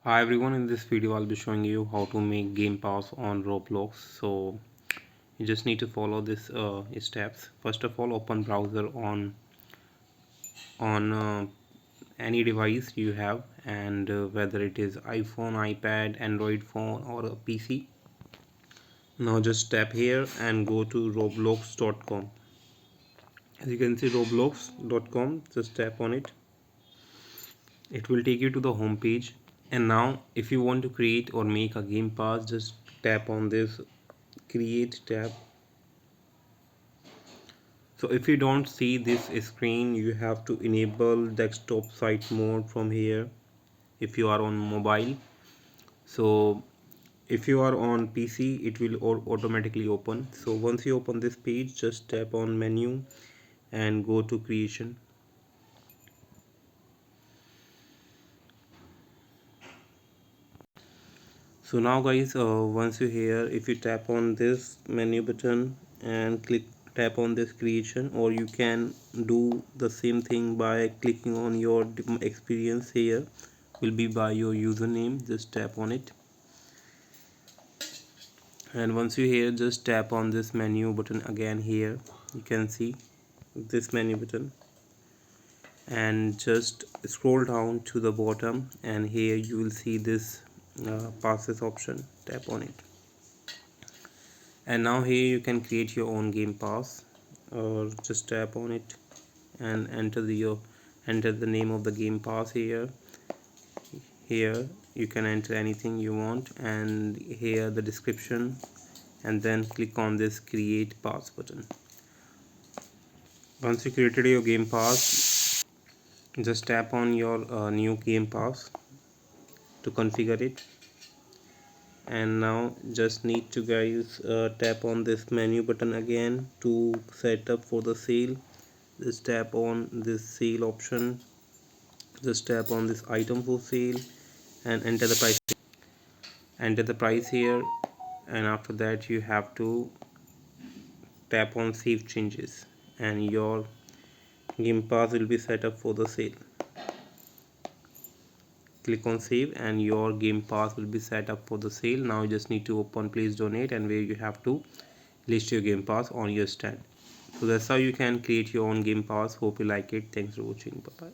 Hi everyone, in this video I'll be showing you how to make game pass on Roblox. So you just need to follow this steps. First of all, open browser on any device you have, and whether it is iPhone, iPad, Android phone or a PC. Now just tap here and go to roblox.com. As you can see, roblox.com, just tap on it. It will take you to the home page. And now if you want to create or make a game pass, just tap on this create tab. So if you don't see this screen, you have to enable desktop site mode from here if you are on mobile. So if you are on PC, it will automatically open. So once you open this page, just tap on menu and go to creation. So now guys, once you're here, if you tap on this menu button and tap on this creation, or you can do the same thing by clicking on your experience. Here will be by your username, just tap on it, and once you're here, just tap on this menu button again. Here you can see this menu button, and just scroll down to the bottom, and here you will see this passes option. Tap on it, and now here you can create your own game pass, or just tap on it and enter the name of the game pass. Here you can enter anything you want, and here the description, and then click on this create pass button. Once you created your game pass, just tap on your new game pass to configure it. And now just need to guys tap on this menu button again to set up for the sale. Just tap on this sale option, just tap on this item for sale and enter the price here, and after that you have to tap on save changes, and your game pass will be set up for the sale. Click on save and your game pass will be set up for the sale. Now you just need to open please donate, and where you have to list your game pass on your stand. So that's how you can create your own game pass. Hope you like it. Thanks for watching. Bye bye.